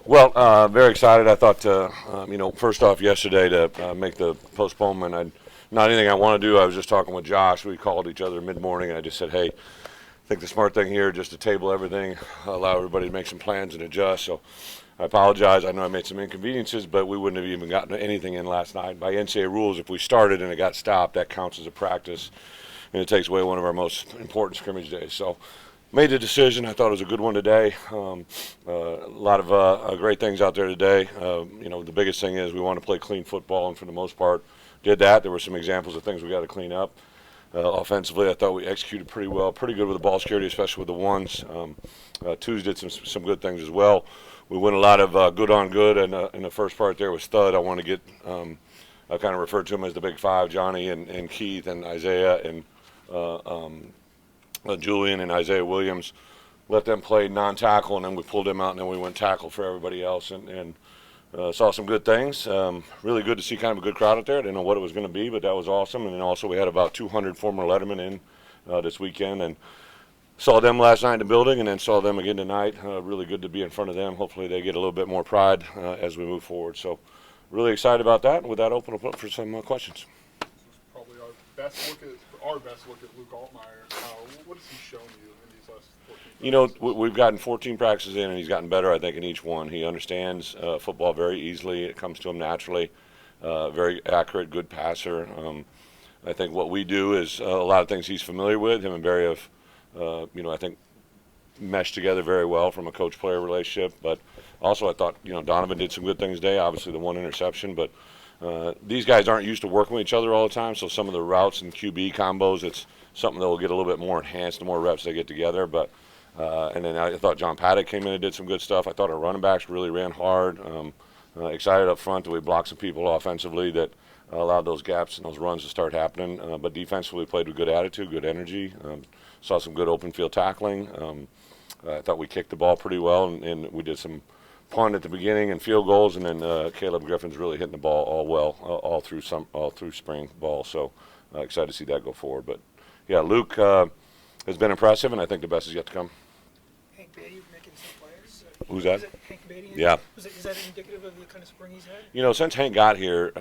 Well, very excited. I thought, first off, yesterday to make the postponement, not anything I want to do. I was just talking with Josh. We called each other mid-morning, and I just said, hey, I think the smart thing here just to table everything, allow everybody to make some plans and adjust. So I apologize. I know I made some inconveniences, but we wouldn't have even gotten anything in last night. By NCAA rules, if we started and it got stopped, that counts as a practice, and it takes away one of our most important scrimmage days. So made the decision. I thought it was a good one today. A lot of great things out there today. The biggest thing is we want to play clean football, and for the most part, did that. There were some examples of things we got to clean up. Offensively, I thought we executed pretty well, pretty good with the ball security, especially with the ones. Twos did some good things as well. We went a lot of good on good, and in the first part there was Stud. I want to get, I kind of referred to him as the Big Five, Johnny and Keith and Isaiah and Julian and Isaiah Williams. Let them play non-tackle, and then we pulled them out, and then we went tackle for everybody else, and saw some good things. Really good to see kind of a good crowd out there. I didn't know what it was going to be, but that was awesome. And then also we had about 200 former Lettermen in this weekend, and saw them last night in the building, and then saw them again tonight. Really good to be in front of them. Hopefully they get a little bit more pride as we move forward. So really excited about that. And with that, open up for some questions. This is probably our best look at Luke Altmaier. What has he shown you in these last 14 practices? We've gotten 14 practices in, and he's gotten better, I think, in each one. He understands football very easily. It comes to him naturally. Very accurate, good passer. I think what we do is a lot of things he's familiar with. Him and Barry have, I think, meshed together very well from a coach-player relationship. But also I thought, Donovan did some good things today. Obviously the one interception, but these guys aren't used to working with each other all the time, so some of the routes and QB combos, it's something that will get a little bit more enhanced the more reps they get together. But and then I thought John Paddock came in and did some good stuff. I thought our running backs really ran hard. Excited up front that we blocked some people offensively that allowed those gaps and those runs to start happening. But defensively, we played with good attitude, good energy. Saw some good open field tackling. I thought we kicked the ball pretty well, and we did some punt at the beginning and field goals, and then Caleb Griffin's really hitting the ball all through spring ball. So excited to see that go forward. But yeah, Luke has been impressive, and I think the best is yet to come. Hank Beatty making some plays. Who's that? Is it Hank Beatty? Yeah. Is that indicative of the kind of spring he's had? Since Hank got here,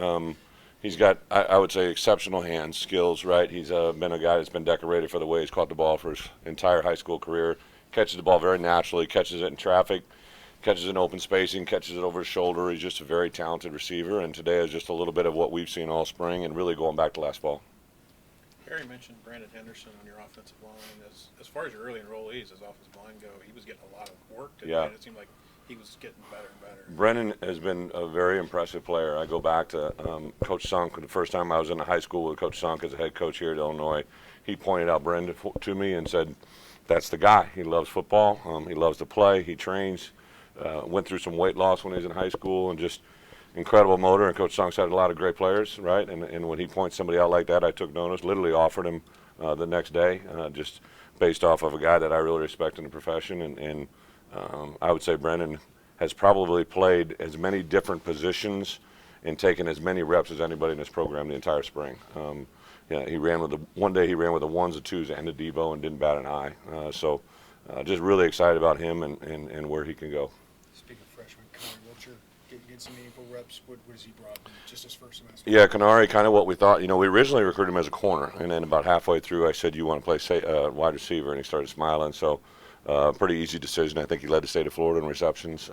he's got, I would say, exceptional hand skills, right? He's been a guy that's been decorated for the way he's caught the ball for his entire high school career. Catches the ball very naturally, catches it in traffic, catches it in open spacing, catches it over his shoulder. He's just a very talented receiver, and today is just a little bit of what we've seen all spring and really going back to last fall. Harry mentioned Brandon Henderson on your offensive line. As far as your early enrollees, as offensive line go, he was getting a lot of work today, Yeah. and it seemed like he was getting better and better. Brennan has been a very impressive player. I go back to Coach Sunk. The first time I was in the high school with Coach Sunk as a head coach here at Illinois, he pointed out Brendan to me and said, that's the guy. He loves football. He loves to play. He trains. Went through some weight loss when he was in high school, and just incredible motor. And Coach Sunk had a lot of great players, right? And when he points somebody out like that, I took notice. Literally offered him the next day, just based off of a guy that I really respect in the profession. And I would say Brendan has probably played as many different positions and taken as many reps as anybody in this program the entire spring. He ran with one day he ran with the ones, the twos, and the Devo and didn't bat an eye. So just really excited about him and where he can go. Speaking of freshman, Connor Wiltshire getting some meaningful reps. What has he brought in just his first semester? Yeah, Canary, kind of what we thought. We originally recruited him as a corner, and then about halfway through I said, you want to play wide receiver, and he started smiling. So pretty easy decision. I think he led the state of Florida in receptions.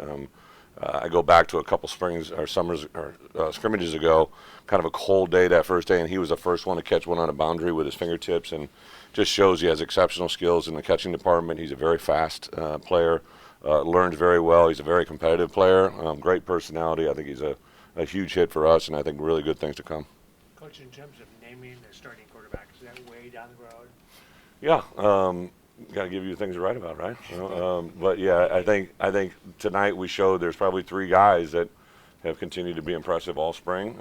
I go back to a couple springs or summers or scrimmages ago, kind of a cold day that first day, and he was the first one to catch one on a boundary with his fingertips, and just shows he has exceptional skills in the catching department. He's a very fast player, learns very well. He's a very competitive player, great personality. I think he's a huge hit for us, and I think really good things to come. Coach, in terms of naming the starting quarterback, is that way down the road? Yeah. Got to give you things to write about, right? But yeah, I think tonight we showed there's probably three guys that have continued to be impressive all spring.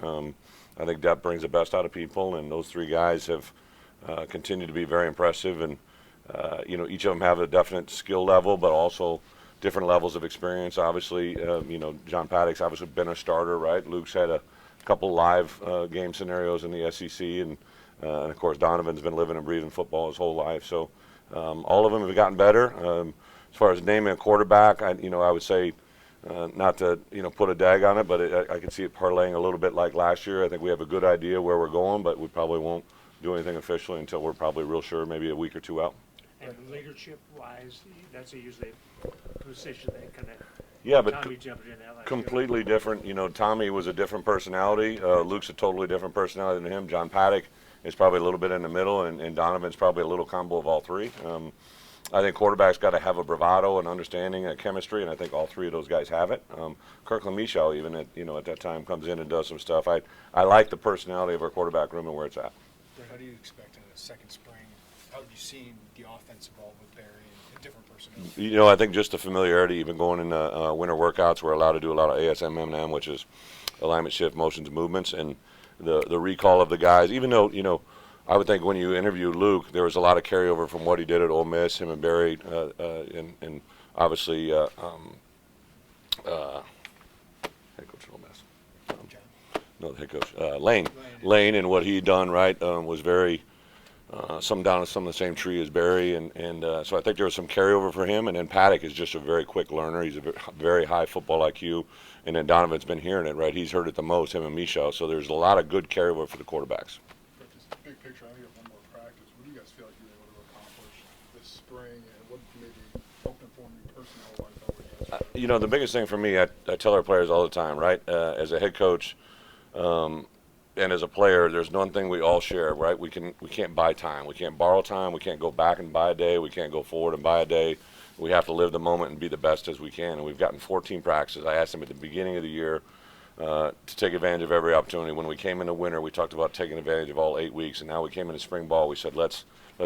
I think depth brings the best out of people, and those three guys have continued to be very impressive. And each of them have a definite skill level, but also different levels of experience. Obviously, John Paddock's obviously been a starter, right? Luke's had a couple live game scenarios in the SEC, and of course Donovan's been living and breathing football his whole life. So. All of them have gotten better. As far as naming a quarterback, I would say not to put a dag on it, but I could see it parlaying a little bit like last year. I think we have a good idea where we're going, but we probably won't do anything officially until we're probably real sure, maybe a week or two out. And leadership-wise, that's usually a position that kind of, Yeah, but Tommy jumped in that last year. completely different. Tommy was a different personality. Luke's a totally different personality than him. John Paddock is probably a little bit in the middle, and Donovan's probably a little combo of all three. I think quarterback's got to have a bravado and understanding and chemistry, and I think all three of those guys have it. Kirkland Michaud, even at that time, comes in and does some stuff. I like the personality of our quarterback room and where it's at. How do you expect in a second spring? How have you seen the offense evolve with Barry and different personnel? I think just the familiarity, even going in winter workouts, we're allowed to do a lot of ASMM, which is alignment, shift, motions, movements, and the recall of the guys. Even though, I would think when you interviewed Luke, there was a lot of carryover from what he did at Ole Miss, him and Barry, and obviously head coach at Ole Miss. No, the head coach, Lane, and what he done, right, was very down some of the same tree as Barry, and so I think there was some carryover for him. And then Paddock is just a very quick learner. He's a very high football IQ, and then Donovan's been hearing it, right? He's heard it the most, him and Michaud. So there's a lot of good carryover for the quarterbacks. But just big picture, I think you have one more practice. What do you guys feel like you're able to accomplish this spring, and what maybe helped inform you personnel-wise? The biggest thing for me, I tell our players all the time, right? As a head coach, and as a player, there's one thing we all share, right? We can't buy time. We can't borrow time. We can't go back and buy a day. We can't go forward and buy a day. We have to live the moment and be the best as we can. And we've gotten 14 practices. I asked them at the beginning of the year to take advantage of every opportunity. When we came into winter, we talked about taking advantage of all 8 weeks. And now we came into spring ball. We said, let's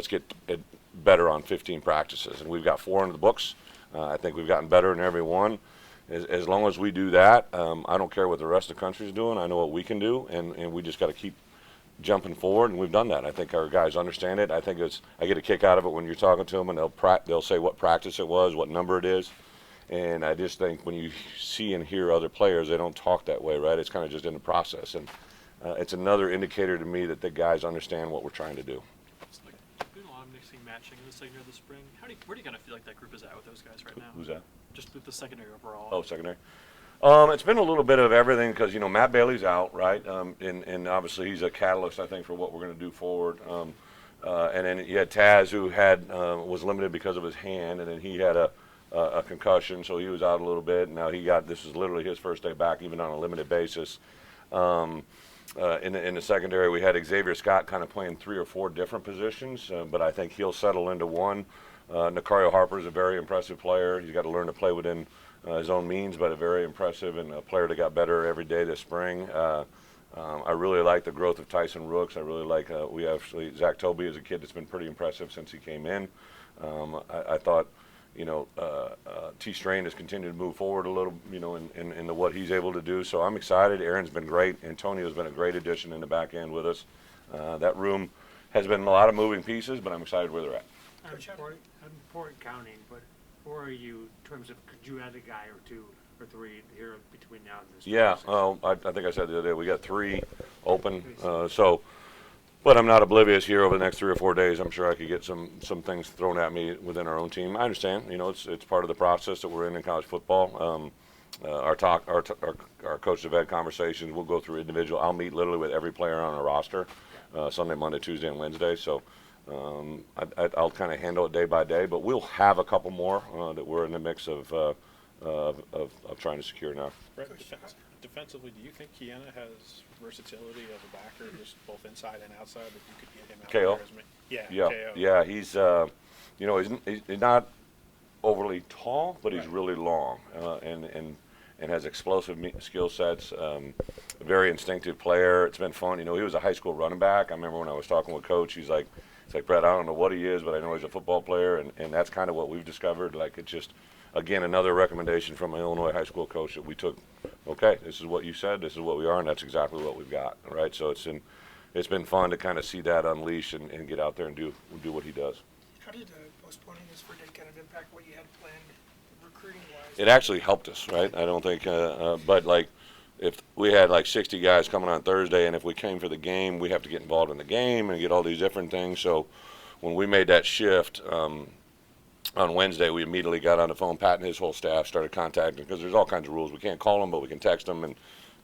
get it better on 15 practices. And we've got 4 in the books. I think we've gotten better in every one. As long as we do that, I don't care what the rest of the country is doing. I know what we can do, and we just got to keep jumping forward, and we've done that. I think our guys understand it. I get a kick out of it when you're talking to them, and they'll say what practice it was, what number it is, and I just think when you see and hear other players, they don't talk that way, right? It's kind of just in the process, and it's another indicator to me that the guys understand what we're trying to do. It's like doing a lot of mixing, matching in the secondary of the spring. Where do you kind of feel like that group is at with those guys right now? Who's that? Just with the secondary overall. Oh, secondary. It's been a little bit of everything because Matt Bailey's out, right? And obviously he's a catalyst, I think, for what we're going to do forward. And then you had Taz, who was limited because of his hand, and then he had a concussion, so he was out a little bit. And now this is literally his first day back, even on a limited basis. In the secondary, we had Xavier Scott kind of playing 3 or 4 different positions, but I think he'll settle into one. Nicario Harper is a very impressive player. He's got to learn to play within his own means, but a very impressive and a player that got better every day this spring. I really like the growth of Tyson Rooks. I really like Zach Tobey is a kid that's been pretty impressive since he came in. I thought T. Strain has continued to move forward a little, in what he's able to do. So I'm excited. Aaron's been great. Antonio's been a great addition in the back end with us. That room has been a lot of moving pieces, but I'm excited where they're at. I'm important counting, but where are you in terms of, could you add a guy or 2 or 3 here between now and this? Yeah, I think I said the other day, we got 3 open, but I'm not oblivious here over the next 3 or 4 days. I'm sure I could get some things thrown at me within our own team. I understand, it's part of the process that we're in college football. Our coach of ed conversations, we'll go through individual. I'll meet literally with every player on our roster, Sunday, Monday, Tuesday, and Wednesday. So I'll kind of handle it day by day, but we'll have a couple more that we're in the mix of trying to secure now. Brett, defensively, do you think Kiana has versatility as a backer, just both inside and outside, that you could get him out KO? there? Yeah, he's not overly tall, but he's really long and has explosive skill sets. A very instinctive player. It's been fun. He was a high school running back. I remember when I was talking with Coach, he's like, Brett, I don't know what he is, but I know he's a football player, and that's kind of what we've discovered. Like, it's just, again, another recommendation from an Illinois high school coach that we took. Okay, this is what you said, this is what we are, and that's exactly what we've got, right? So it's been fun to kind of see that unleash and get out there and do what he does. How did postponing this for kind of impact what you had planned recruiting-wise? It actually helped us, right? I don't think, but like, if we had like 60 guys coming on Thursday, and if we came for the game, we have to get involved in the game and get all these different things. So when we made that shift, on Wednesday, we immediately got on the phone. Pat and his whole staff started contacting because there's all kinds of rules. We can't call them, but we can text them, and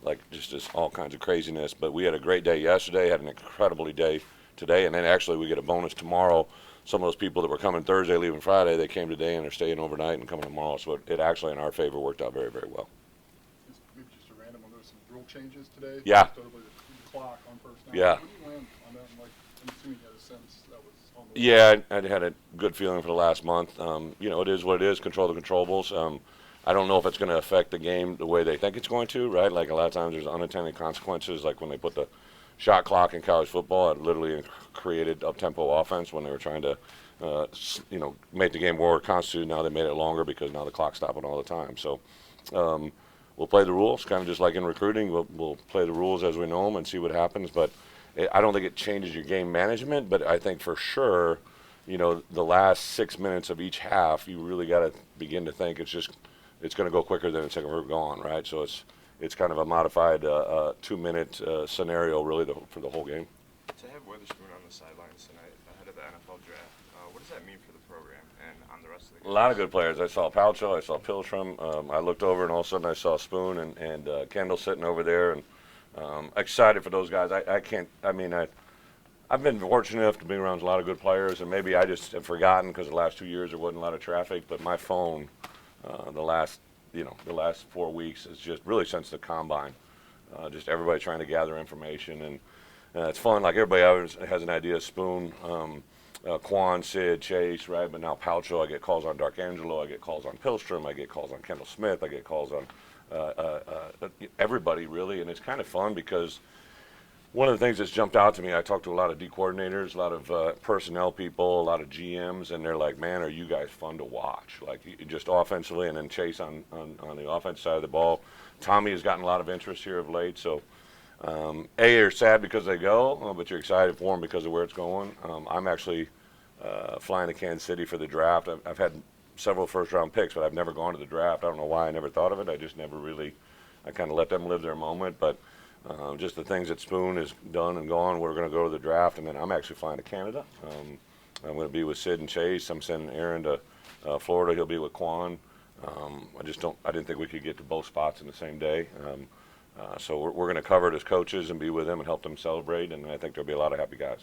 like just all kinds of craziness. But we had a great day yesterday, had an incredibly day today, and then actually we get a bonus tomorrow. Some of those people that were coming Thursday, leaving Friday, they came today and are staying overnight and coming tomorrow. So it actually, in our favor, worked out very, very well. Maybe just a random one. There was some rule changes today. Yeah. Notably the clock on first down. Yeah. What do you land on that? Like, I'm assuming you had a sense that was on the Yeah, I'd had a good feeling for the last month. It is what it is. Control the controllables. I don't know if it's going to affect the game the way they think it's going to, right? Like a lot of times there's unintended consequences, like when they put the shot clock in college football, it literally created up-tempo offense when they were trying to, make the game more constituted. Now they made it longer because now the clock's stopping all the time. So we'll play the rules, kind of just like in recruiting. We'll play the rules as we know them and see what happens. But I don't think it changes your game management, but I think for sure, the last 6 minutes of each half, you really got to begin to think it's going to go quicker than it's ever gone, right? So it's kind of a modified 2-minute scenario really for the whole game. To have Witherspoon on the sidelines tonight ahead of the NFL draft, what does that mean for the program and on the rest of the game? A lot of good players. I saw Palcho, I saw Pilstrom. I looked over and all of a sudden I saw Spoon and Kendall sitting over there, and excited for those guys. I've been fortunate enough to be around a lot of good players, and maybe I just have forgotten because the last 2 years there wasn't a lot of traffic. But my phone, the last 4 weeks is just really since the combine, just everybody trying to gather information, and it's fun. Like everybody always has an idea. Spoon, Quan, Sid, Chase, right? But now Palcho, I get calls on D'Angelo, I get calls on Pilstrom, I get calls on Kendall Smith, I get calls on everybody really, and it's kind of fun because one of the things that's jumped out to me, I talked to a lot of D coordinators, a lot of personnel people, a lot of GMs, and they're like, man, are you guys fun to watch? Like just offensively, and then Chase on the offense side of the ball. Tommy has gotten a lot of interest here of late, so you're sad because they go, but you're excited for them because of where it's going. I'm actually flying to Kansas City for the draft. I've had several first-round picks, but I've never gone to the draft. I don't know why I never thought of it. I just never really, I kind of let them live their moment. But just the things that Spoon has done and gone, we're going to go to the draft, and then I'm actually flying to Canada. I'm going to be with Sid and Chase. I'm sending Aaron to Florida. He'll be with Quan. I didn't think we could get to both spots in the same day. So we're going to cover it as coaches and be with them and help them celebrate, and I think there'll be a lot of happy guys.